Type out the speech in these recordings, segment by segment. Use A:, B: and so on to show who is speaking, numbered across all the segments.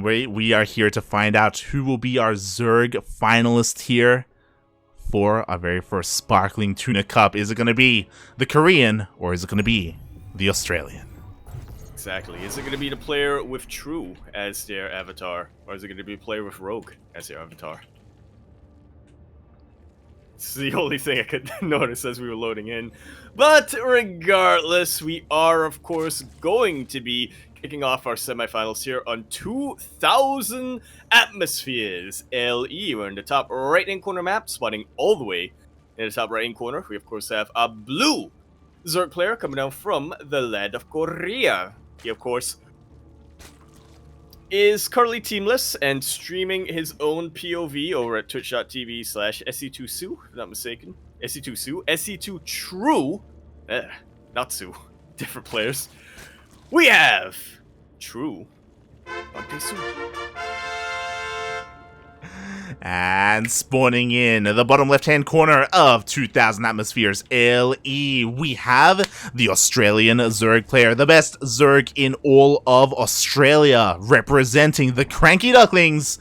A: We are here to find out who will be our Zerg finalist here for our very first Sparkling Tuna Cup. Is it going to be the Korean or is it going to be the Australian?
B: Exactly. Is it going to be the player with True as their avatar, or is it going to be a player with Rogue as their avatar? It's the only thing I could notice as we were loading in. But regardless, we are, of course, going to be kicking off our semifinals here on 2,000 atmospheres. LE, we're in the top right-hand corner map, spawning all the way in the top right-hand corner. We, of course, have a blue Zerg player coming down from the land of Korea. He, of course, is currently teamless and streaming his own POV over at twitch.tv/SE2Su, if I'm not mistaken. SE2Su? SE2 True? Not Su. Different players. We have True. Su.
A: And spawning in the bottom left-hand corner of 2,000 atmospheres LE, we have the Australian Zerg player, the best Zerg in all of Australia, representing the Cranky Ducklings.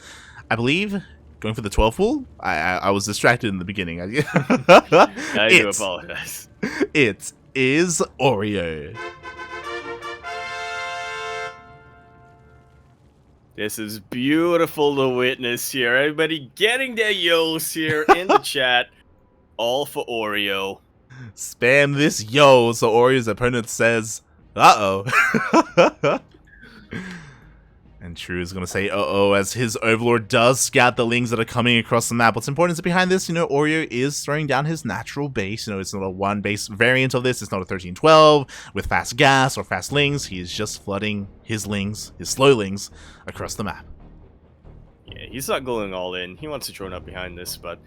A: I believe going for the 12 pool. I was distracted in the beginning.
B: I do apologize.
A: It is Oreo.
B: This is beautiful to witness here. Everybody getting their yos here in the chat. All for Oreo.
A: Spam this yo so Oreo's opponent says, uh-oh. And True is going to say uh-oh as his Overlord does scout the lings that are coming across the map. What's important is behind this, Oreo is throwing down his natural base. It's not a one base variant of this. It's not a 1312 with fast gas or fast lings. He is just flooding his lings, his slow lings, across the map.
B: Yeah, he's not going all in. He wants to drone up behind this, but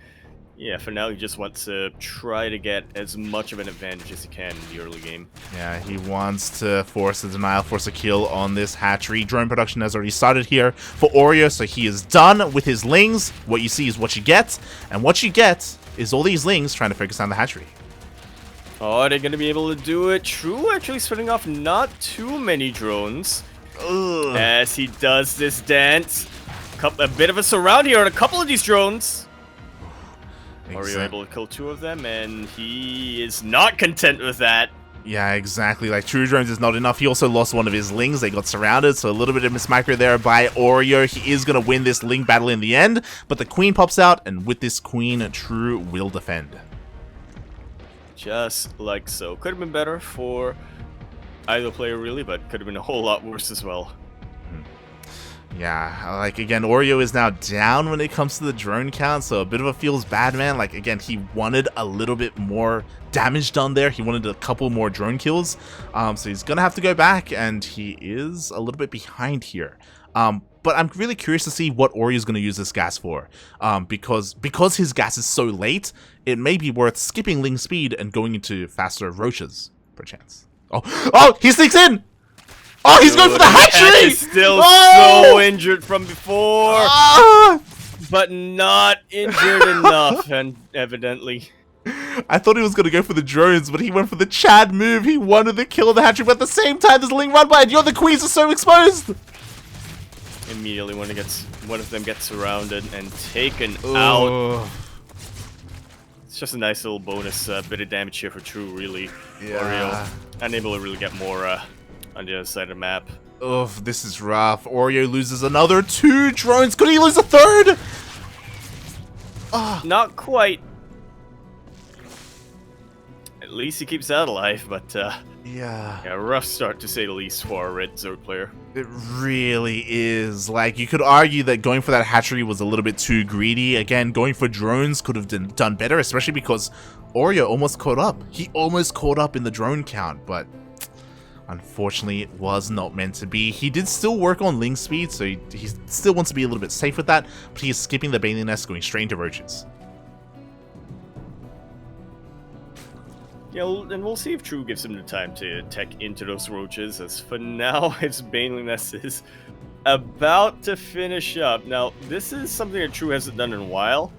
B: yeah, for now he just wants to try to get as much of an advantage as he can in the early game.
A: Yeah, he wants to force a denial, force a kill on this hatchery. Drone production has already started here for Oreo, so he is done with his lings. What you see is what you get, and what you get is all these lings trying to focus on the hatchery.
B: Oh, are they going to be able to do it? True actually spinning off not too many drones.
A: Ugh.
B: As he does this dance. A bit of a surround here on a couple of these drones. Oreo able to kill 2 of them, and he is not content with that.
A: Yeah, exactly. Like, True drones is not enough. He also lost one of his lings. They got surrounded, so a little bit of mismicro there by Oreo. He is going to win this ling battle in the end, but the queen pops out, and with this queen, True will defend.
B: Just like so. Could have been better for either player, really, but could have been a whole lot worse as well.
A: Yeah, like, again, Oreo is now down when it comes to the drone count, so a bit of a feels bad, man. Like, again, he wanted a little bit more damage done there. He wanted a couple more drone kills, so he's gonna have to go back, and he is a little bit behind here. But I'm really curious to see what Oreo's going to use this gas for, because his gas is so late, it may be worth skipping ling speed and going into faster roaches, perchance. Oh, he sneaks in! Oh, he's going for the hatchery!
B: He's still so injured from before, but not injured enough, and evidently.
A: I thought he was going to go for the drones, but he went for the Chad move. He wanted the kill of the hatchery, but at the same time, there's a ling run by, and the queens are so exposed!
B: Immediately when one of them gets surrounded and taken out. It's just a nice little bonus bit of damage here for True, really.
A: Yeah.
B: Oreo unable to really get more on the other side of the map.
A: Oof, this is rough. Oreo loses another 2 drones. Could he lose a 3rd?
B: Not quite. At least he keeps that alive, but yeah, rough start to say the least for a red Zerg player.
A: It really is. Like, you could argue that going for that hatchery was a little bit too greedy. Again, going for drones could have done better, especially because Oreo almost caught up. He almost caught up in the drone count, but unfortunately it was not meant to be. He did still work on ling speed, so he still wants to be a little bit safe with that, but he is skipping the Bailey Nest, going straight into roaches.
B: Yeah, and we'll see if True gives him the time to tech into those roaches, as for now, his Baneliness is about to finish up. Now, this is something that True hasn't done in a while,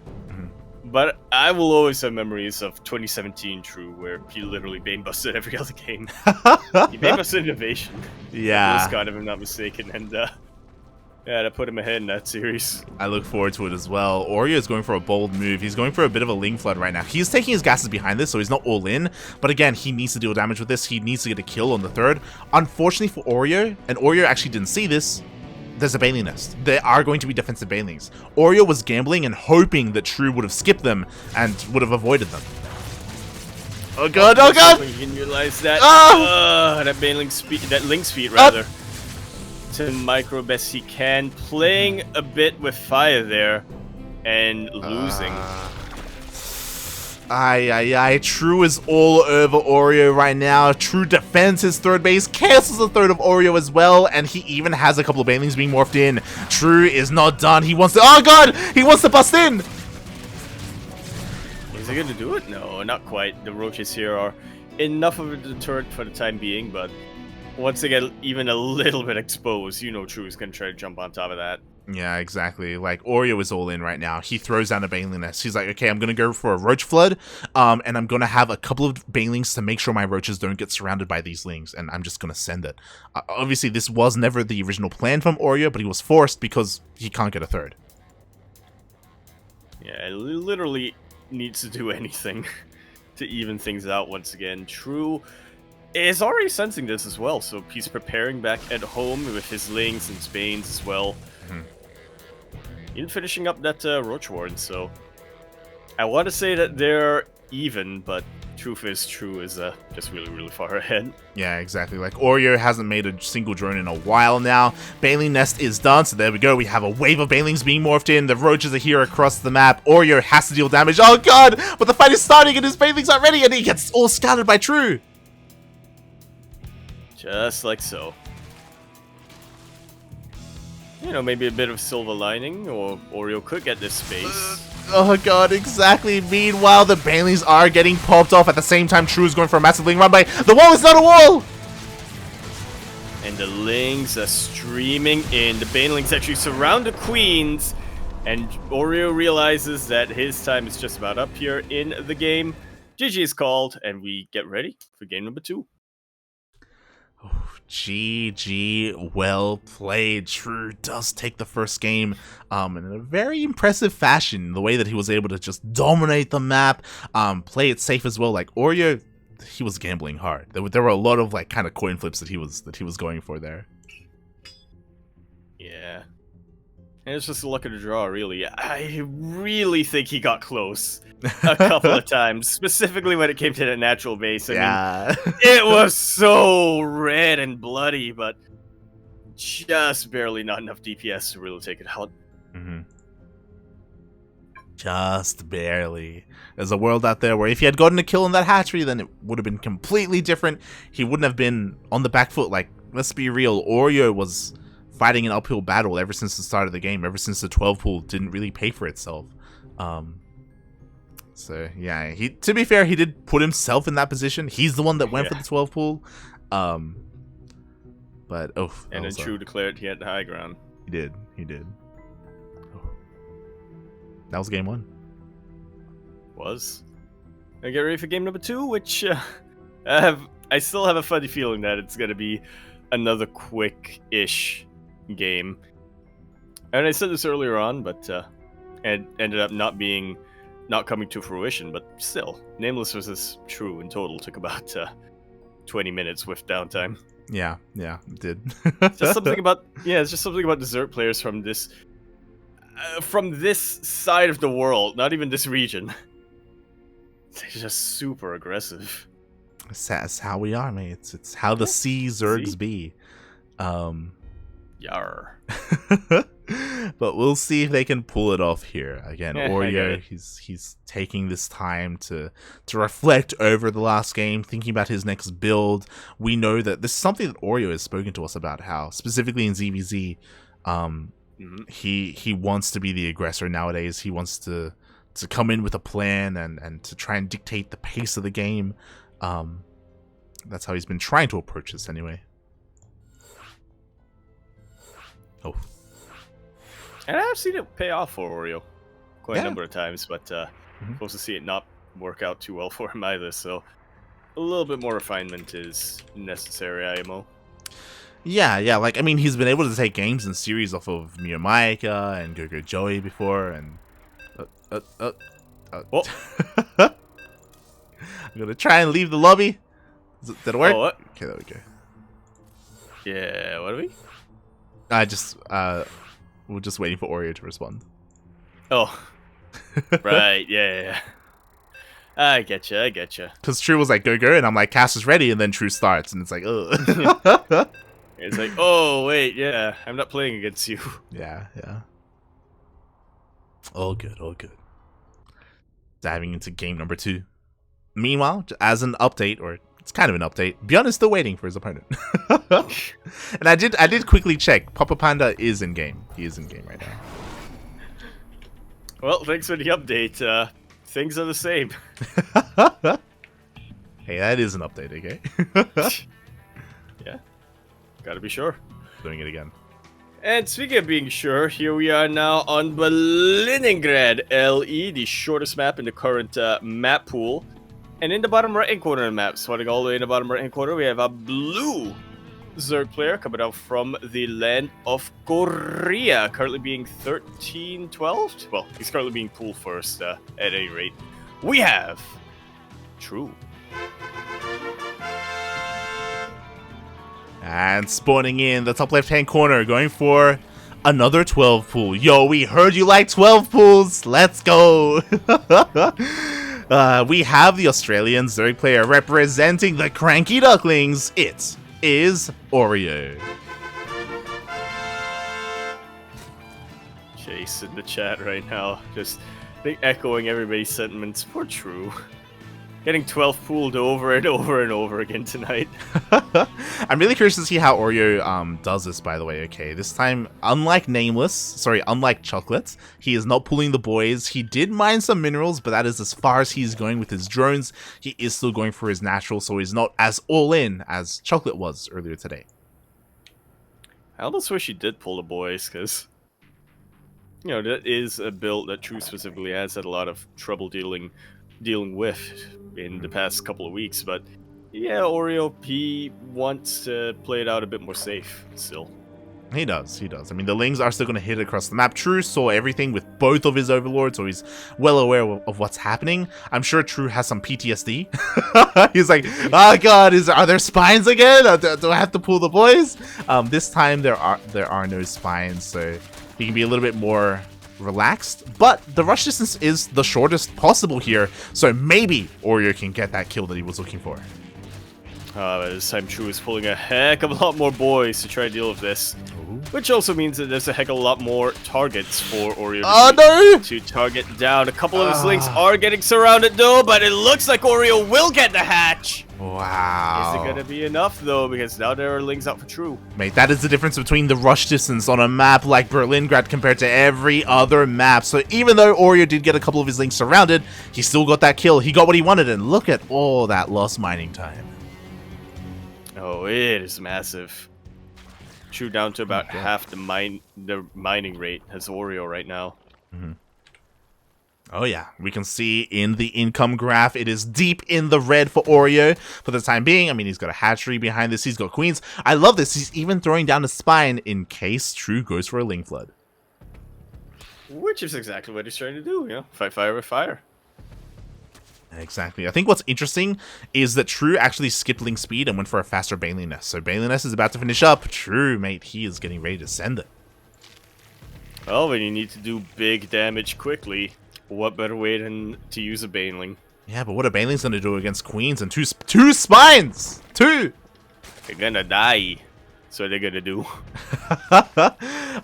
B: but I will always have memories of 2017 True, where he literally Bane busted every other game. He Bane busted Innovation.
A: Yeah.
B: This God, if I'm not mistaken, and Yeah, to put him ahead in that series.
A: I look forward to it as well. Oreo is going for a bold move. He's going for a bit of a Ling Flood right now. He's taking his gases behind this, so he's not all in. But again, he needs to deal damage with this. He needs to get a kill on the third. Unfortunately for Oreo, and Oreo actually didn't see this, there's a Baneling nest. There are going to be defensive Banelings. Oreo was gambling and hoping that True would have skipped them and would have avoided them. Oh god, oh god!
B: You can realize that.
A: Oh!
B: That Baneling speed, that Link's feet rather. To micro best he can, playing a bit with fire there, and losing.
A: True is all over Oreo right now. True defends his third base, cancels the third of Oreo as well, and he even has a couple of Banelings being morphed in. True is not done. He wants to. Oh god! He wants to bust in!
B: Is he gonna do it? No, not quite. The roaches here are enough of a deterrent for the time being, but once they get even a little bit exposed, you know True is going to try to jump on top of that.
A: Yeah, exactly. Like, Oreo is all in right now. He throws down a Baneling nest. He's like, okay, I'm going to go for a Roach Flood, and I'm going to have a couple of Banelings to make sure my Roaches don't get surrounded by these Lings, and I'm just going to send it. Obviously, this was never the original plan from Oreo, but he was forced because he can't get a third.
B: Yeah, literally needs to do anything to even things out once again. True is already sensing this as well, so he's preparing back at home with his Lings and Spains as well. Even finishing up that Roach Warden, so I want to say that they're even, but truth is True is just really far ahead.
A: Yeah, exactly. Like, Oreo hasn't made a single drone in a while now. Baneling Nest is done, so there we go. We have a wave of Banelings being morphed in. The Roaches are here across the map. Oreo has to deal damage. Oh god! But the fight is starting and his Banelings aren't ready, and he gets all scattered by True.
B: Just like so. You know, maybe a bit of silver lining, or Oreo could get this space.
A: Oh god, exactly. Meanwhile, the Banelings are getting popped off at the same time True is going for a massive Ling run by. The wall is not a wall!
B: And the Lings are streaming in. The Banelings actually surround the Queens, and Oreo realizes that his time is just about up here in the game. GG is called, and we get ready for game number 2.
A: GG, well played. True does take the first game in a very impressive fashion. The way that he was able to just dominate the map, play it safe as well. Like, Oreo, he was gambling hard. There were a lot of like kind of coin flips that he was going for there.
B: Yeah. And it's just the luck of the draw, really. I really think he got close a couple of times, specifically when it came to the natural base. I mean, it was so red and bloody, but just barely not enough DPS to really take it out.
A: Just barely. There's a world out there where if he had gotten a kill on that hatchery, then it would have been completely different. He wouldn't have been on the back foot. Like, let's be real, Oreo was fighting an uphill battle ever since the start of the game, ever since the 12 pool didn't really pay for itself. So yeah, to be fair, he did put himself in that position. He's the one that went for the 12 pool. But
B: and then True declared he had the high ground.
A: He did. Oh. That was game 1.
B: I get ready for game number 2, which I still have a funny feeling that it's gonna be another quick-ish game. And I said this earlier on, but it ended up not coming to fruition, but still, Nameless versus True in total took about 20 minutes with downtime.
A: Yeah, it did.
B: It's just something about dessert players from this side of the world, not even this region. They're just super aggressive.
A: That's how we are, mate. It's how the sea zergs be.
B: Yar.
A: But we'll see if they can pull it off here. Again, Oreo, he's taking this time to reflect over the last game, thinking about his next build. We know that this is something that Oreo has spoken to us about, how specifically in ZvZ, he wants to be the aggressor nowadays. He wants to come in with a plan and to try and dictate the pace of the game. That's how he's been trying to approach this anyway. Oh.
B: And I've seen it pay off for Oreo quite a number of times, but supposed to see it not work out too well for him either, so a little bit more refinement is necessary, IMO.
A: Yeah, yeah. Like, I mean, he's been able to take games in series off of Miyamaika and Go Joey before, and
B: Oh,
A: I'm gonna try and leave the lobby. Did it work?
B: oh, what?
A: Okay, there we go.
B: Yeah, what are we?
A: I just we're just waiting for Oreo to respond.
B: Oh, right, yeah. I getcha, I getcha.
A: Because True was like, go, and I'm like, cast is ready, and then True starts, and it's like, ugh.
B: It's like, oh, wait, yeah, I'm not playing against you.
A: Yeah, yeah. All good, all good. Diving into game number 2. Meanwhile, as an update, or it's kind of an update, Bjorn is still waiting for his opponent. And I did quickly check. Papa Panda is in game. He is in game right now.
B: Well, thanks for the update. Things are the same.
A: Hey, that is an update, okay?
B: Yeah, gotta be sure.
A: Doing it again.
B: And speaking of being sure, here we are now on Leningrad LE, the shortest map in the current map pool. And in the bottom right-hand corner of the map, swatting all the way in the bottom right-hand corner, we have a blue Zerg player coming out from the land of Korea, currently being 13-12? Well, he's currently being pool first, at any rate. We have True.
A: And spawning in the top left-hand corner, going for another 12 pool. Yo, we heard you like 12 pools. Let's go. We have the Australian Zerg player representing the Cranky Ducklings. It is Oreo.
B: Chase in the chat right now, just echoing everybody's sentiments for True. Getting 12 pooled over and over and over again tonight.
A: I'm really curious to see how Oreo does this, by the way. Okay, this time, unlike Chocolate, he is not pulling the boys. He did mine some minerals, but that is as far as he's going with his drones. He is still going for his natural, so he's not as all-in as Chocolate was earlier today.
B: I almost wish he did pull the boys, because, you know, that is a build that True specifically has had a lot of trouble dealing with in the past couple of weeks, but yeah, Oreo, he wants to play it out a bit more safe still.
A: He does. I mean, the Lings are still going to hit across the map. True saw everything with both of his overlords, so he's well aware of what's happening. I'm sure True has some PTSD. He's like, oh god, are there spines again? Do I have to pull the boys? This time there are no spines, so he can be a little bit more relaxed, but the rush distance is the shortest possible here, so maybe Oreo can get that kill that he was looking for.
B: This time True is pulling a heck of a lot more boys to try to deal with this.
A: Ooh.
B: Which also means that there's a heck of a lot more targets for Oreo to target down. A couple of his links are getting surrounded though, but it looks like Oreo will get the hatch.
A: Wow.
B: Is it going to be enough though? Because now there are links out for True.
A: Mate, that is the difference between the rush distance on a map like Berlingrad compared to every other map. So even though Oreo did get a couple of his links surrounded, he still got that kill. He got what he wanted, and look at all that lost mining time.
B: Oh, it is massive. True down to about half the mining rate as Oreo right now.
A: Mm-hmm. Oh yeah, we can see in the income graph, it is deep in the red for Oreo for the time being. I mean, he's got a hatchery behind this, he's got queens. I love this, he's even throwing down a spine in case True goes for a Ling Flood.
B: Which is exactly what he's trying to do, you know, fight fire with fire.
A: Exactly. I think what's interesting is that True actually skipped Ling Speed and went for a faster Baneling Nest. So Baneling Nest is about to finish up. True, mate, he is getting ready to send it.
B: Well, when you need to do big damage quickly, what better way than to use a Baneling?
A: Yeah, but what are Banelings going to do against Queens and two spines? Two!
B: They're gonna die. That's what they're gonna do.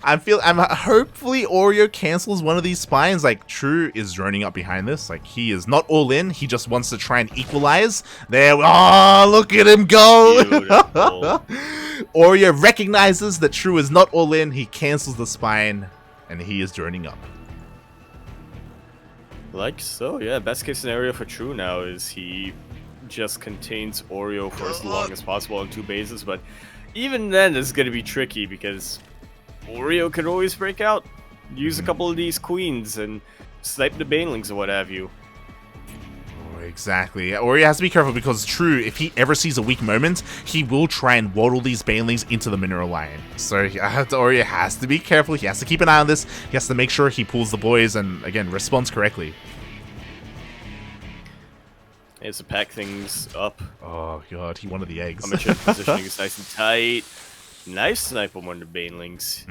A: I'm hopefully Oreo cancels one of these spines. Like, True is droning up behind this. Like, he is not all in. He just wants to try and equalize. There, oh, look at him go! Oreo recognizes that True is not all in. He cancels the spine, and he is droning up.
B: Like so, yeah. Best case scenario for True now is he just contains Oreo for as long as possible on two bases, but even then it's going to be tricky because Oreo can always break out, use a couple of these queens, and snipe the Banelings or what have you.
A: exactly. Oreo has to be careful because true, if he ever sees a weak moment, he will try and waddle these banelings into the mineral line. So Oreo has to be careful. He has to keep an eye on this. He has to make sure he pulls the boys and, again, responds correctly.
B: He has to pack things up.
A: Oh, God, he wanted the eggs.
B: Amateur positioning is nice and tight. Nice snipe on one of the banelings.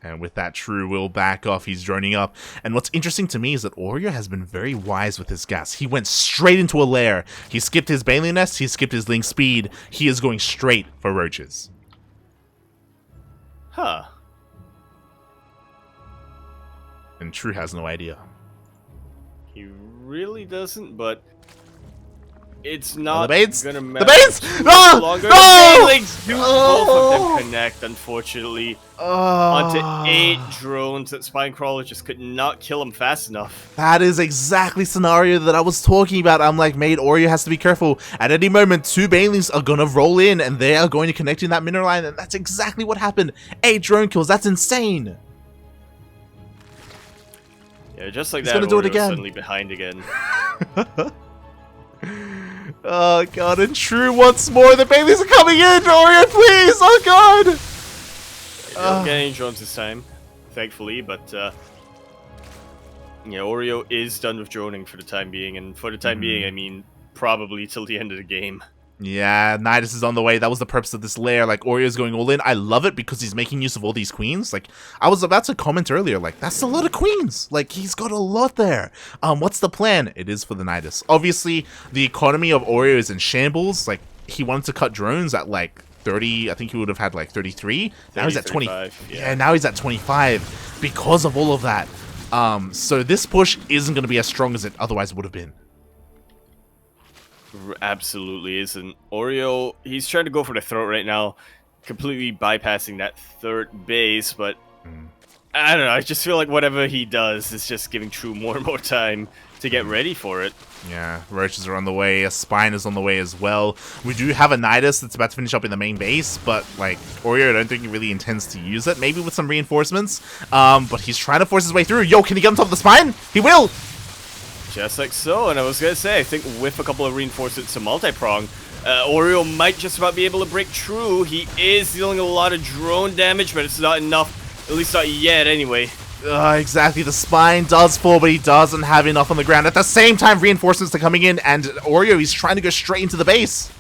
A: And with that, True will back off. He's droning up. And what's interesting to me is that Oreo has been very wise with his gas. He went straight into a lair. He skipped his baneling nest. He skipped his link speed. He is going straight for roaches.
B: Huh.
A: And True has no idea.
B: He really doesn't, but it's not gonna matter.
A: The baits! No!
B: Longer.
A: No!
B: The banelings do both of them connect, unfortunately. Onto 8 drones that Spinecrawler just could not kill him fast enough.
A: That is exactly the scenario that I was talking about. I'm like, mate, Oreo has to be careful. At any moment, 2 banelings are going to roll in, and they are going to connect in that mineral line, and that's exactly what happened. 8 drone kills. That's insane.
B: Yeah, just like
A: He's
B: that,
A: gonna do it
B: Oreo
A: again.
B: suddenly behind again.
A: Oh, God, and True once more. The banelings are coming in. Oreo, please. Oh, God.
B: Don't get any drones this time, thankfully, but yeah, Oreo is done with droning for the time being, and for the time being, I mean, probably till the end of the game.
A: Yeah, Nidus is on the way. That was the purpose of this lair. Like, Oreo's going all in. I love it because he's making use of all these queens. Like, I was about to comment earlier, like, that's a lot of queens. Like, he's got a lot there. What's the plan? It is for the Nidus. Obviously, the economy of Oreo is in shambles. Like, he wanted to cut drones at, like, 30. I think he would have had, like, 33. Now he's at 20. Yeah, now he's at 25 because of all of that. So this push isn't going to be as strong as it otherwise would have been.
B: Absolutely isn't. Oreo, he's trying to go for the throat right now, completely bypassing that third base, but I don't know, I just feel like whatever he does is just giving True more and more time to get ready for it.
A: Yeah, roaches are on the way, a spine is on the way as well. We do have a Nidus that's about to finish up in the main base, but like Oreo, I don't think he really intends to use it, maybe with some reinforcements, but he's trying to force his way through. Yo, can he get on top of the spine? He will!
B: Just like so, and I was gonna say, I think with a couple of reinforcements to multi-prong, Oreo might just about be able to break True. He is dealing a lot of drone damage, but it's not enough, at least not yet anyway.
A: Exactly, the spine does fall, but he doesn't have enough on the ground. At the same time, reinforcements are coming in, and Oreo, he's trying to go straight into the base.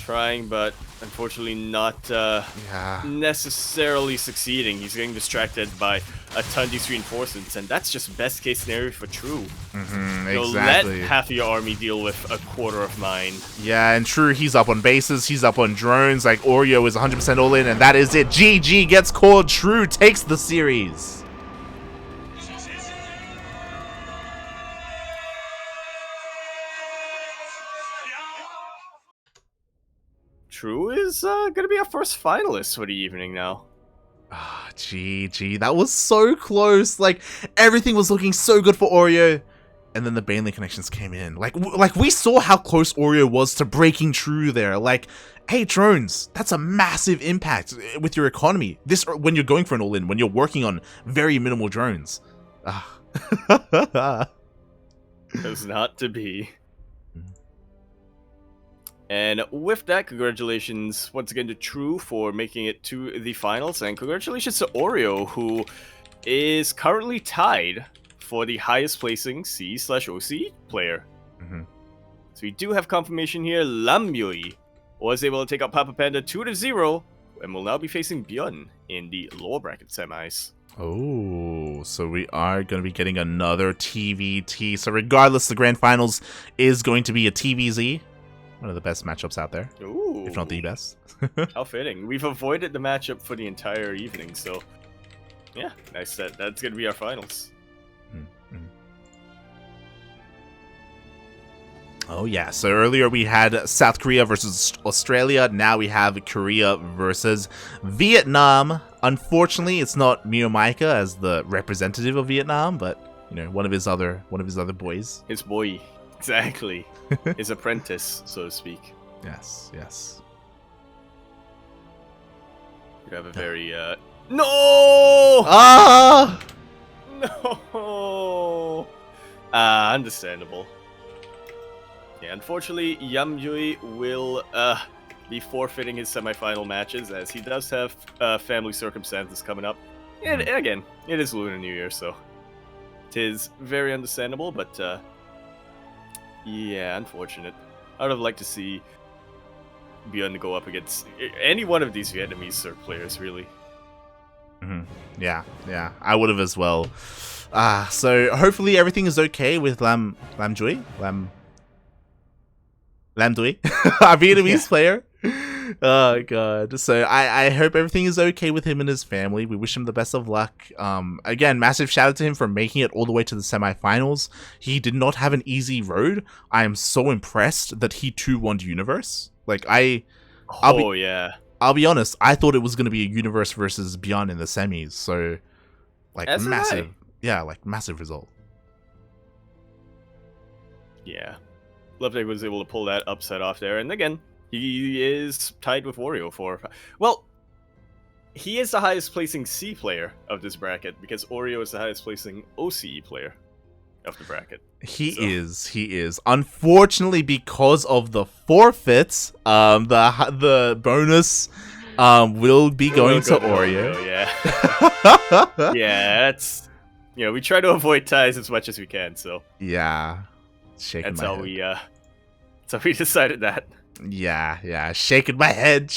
B: Trying, but unfortunately not necessarily succeeding. He's getting distracted by a ton of these reinforcements, and that's just best case scenario for True.
A: Exactly.
B: Let half of your army deal with a quarter of mine.
A: Yeah, and True, he's up on bases, he's up on drones, like Oreo is 100% all in, and that is it. GG gets called, True takes the series.
B: True is gonna be our first finalist for the evening now.
A: Ah, GG, that was so close. Like, everything was looking so good for Oreo. And then the Baneling connections came in. Like we saw how close Oreo was to breaking True there. Like, hey, drones, that's a massive impact with your economy. This, when you're going for an all-in, when you're working on very minimal drones.
B: It's not to be. And with that, congratulations once again to True for making it to the finals, and congratulations to Oreo, who is currently tied for the highest placing C/OC player. So we do have confirmation here. Lambyoi was able to take out Papa Panda 2-0, and will now be facing Byun in the lower bracket semis.
A: Oh, so we are going to be getting another TVT. So regardless, the grand finals is going to be a TVZ. One of the best matchups out there.
B: Ooh.
A: If not the best.
B: How fitting. We've avoided the matchup for the entire evening, so yeah, nice set. That's going to be our finals.
A: Oh yeah, so earlier we had South Korea versus Australia, now we have Korea versus Vietnam. Unfortunately, it's not Mio Maika as the representative of Vietnam, but you know, one of his other boys.
B: His boy, exactly. His apprentice, so to speak.
A: Yes, yes.
B: You have a very No!
A: Ah!
B: No! Understandable. Yeah, unfortunately, Yamjui will be forfeiting his semifinal matches as he does have family circumstances coming up. And again, it is Lunar New Year, so it is very understandable, but yeah, unfortunate. I would have liked to see Beyond go up against any one of these Vietnamese Cirque players, really.
A: Yeah, I would have as well. So hopefully everything is okay with Lam Dui, our Vietnamese player. Oh god. So I hope everything is okay with him and his family. We wish him the best of luck. Again, massive shout out to him for making it all the way to the semifinals. He did not have an easy road. I am so impressed that he too won Universe. Like I'll be honest, I thought it was going to be a Universe versus Beyond in the semis. So like massive. Yeah, like massive result.
B: Yeah. Love that he was able to pull that upset off there. And again, he is tied with Oreo for... Well, he is the highest placing C player of this bracket because Oreo is the highest placing OCE player of the bracket. He is. Unfortunately, because of the forfeits, the bonus will be going to Oreo. Yeah. Yeah, that's... You know, we try to avoid ties as much as we can, so...
A: Yeah.
B: That's how we decided that.
A: Yeah, shaking my head.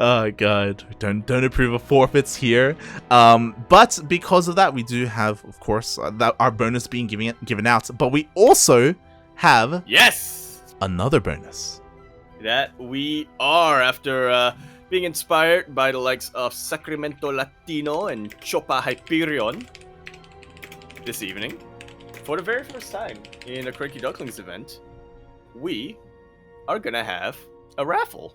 A: Oh god, don't approve of forfeits here. But because of that, we do have, of course, our bonus being given out. But we also have another bonus
B: that we are after being inspired by the likes of Sacramento Latino and Chopa Hyperion this evening. For the very first time in a Cranky Ducklings event, we are gonna have a raffle.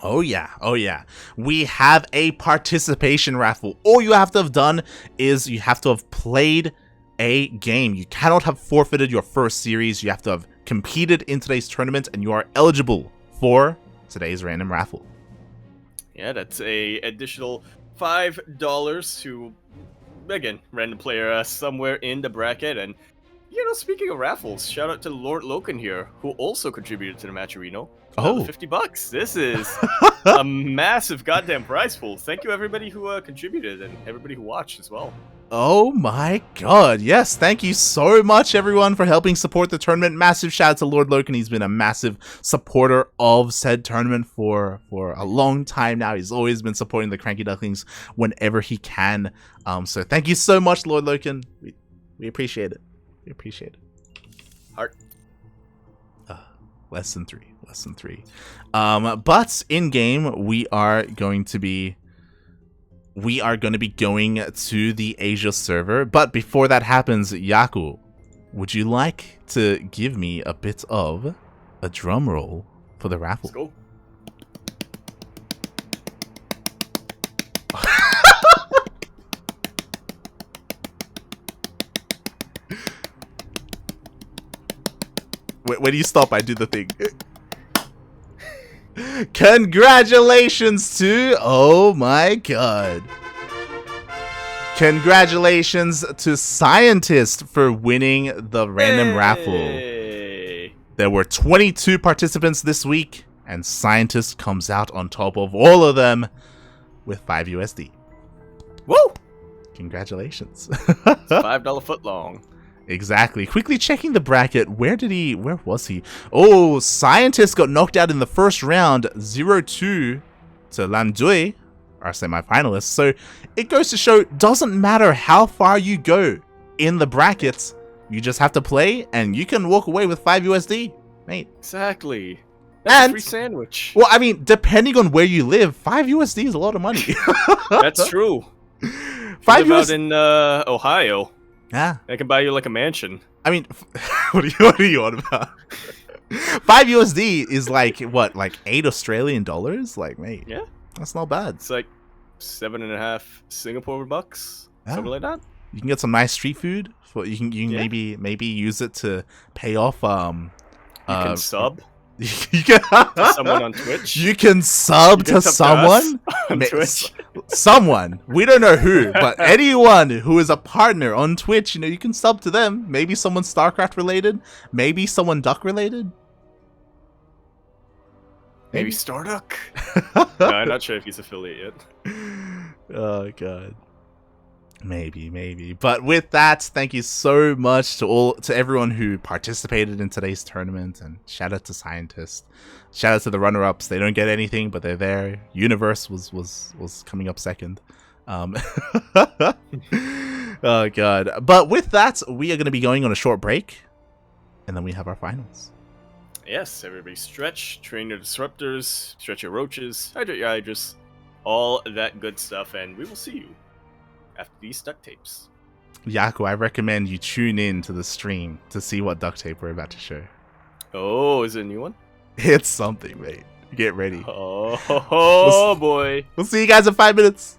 A: Oh yeah. We have a participation raffle. All you have to have done is you have to have played a game. You cannot have forfeited your first series. You have to have competed in today's tournament, and you are eligible for today's random raffle.
B: Yeah, that's a additional $5 to... Again, random player somewhere in the bracket. And, you know, speaking of raffles, shout out to Lord Loken here, who also contributed to the Matcherino.
A: Oh,
B: $50. This is a massive goddamn prize pool. Thank you, everybody who contributed and everybody who watched as well.
A: Oh my god, yes, thank you so much everyone for helping support the tournament. Massive shout out to Lord Loken. He's been a massive supporter of said tournament for a long time now. He's always been supporting the Cranky Ducklings whenever he can. So thank you so much, Lord Loken. We appreciate it. We appreciate it.
B: Heart.
A: Less than three. But in game we are going to be going to the Asia server. But before that happens, Yaku, would you like to give me a bit of a drum roll for the raffle?
B: Let's go.
A: When you stop, I do the thing. Congratulations to... Oh my god. Congratulations to Scientist for winning the random raffle. There were 22 participants this week, and Scientist comes out on top of all of them with 5 USD.
B: Woo!
A: Congratulations.
B: It's $5 footlong.
A: Exactly. Quickly checking the bracket. Where was he? Oh, Scientist got knocked out in the first round, 0-2 to Lam Dui, our semi-finalists. So it goes to show, doesn't matter how far you go in the brackets, you just have to play and you can walk away with 5 USD, mate.
B: Exactly. That's a free sandwich.
A: Well, I mean, depending on where you live, 5 USD is a lot of money.
B: That's true.
A: 5
B: USD out in Ohio.
A: Yeah,
B: I can buy you like a mansion.
A: I mean, what are you on about? 5 USD is like what, like 8 Australian dollars? Like, mate,
B: yeah,
A: that's not bad.
B: It's like 7.5 Singapore bucks, something like that.
A: You can get some nice street food. For you can maybe use it to pay off.
B: You can sub.
A: You can
B: to someone on Twitch.
A: You can sub to someone
B: on Twitch.
A: Someone, we don't know who, but anyone who is a partner on Twitch, you know, you can sub to them. Maybe someone StarCraft related, maybe someone Duck related.
B: Maybe Starduck? No, I'm not sure if he's affiliate yet.
A: Oh god. Maybe. But with that, thank you so much to everyone who participated in today's tournament, and shout out to Scientist. Shout out to the runner-ups. They don't get anything, but they're there. Universe was coming up second. Oh god. But with that, we are going to be going on a short break, and then we have our finals.
B: Yes, everybody stretch, train your disruptors, stretch your roaches, hydrate your hydras, all that good stuff, and we will see you after these duct tapes.
A: Yaku, I recommend you tune in to the stream to see what duct tape we're about to show.
B: Oh, is it a new one?
A: It's something, mate. Get ready.
B: Oh, boy.
A: We'll see you guys in 5 minutes.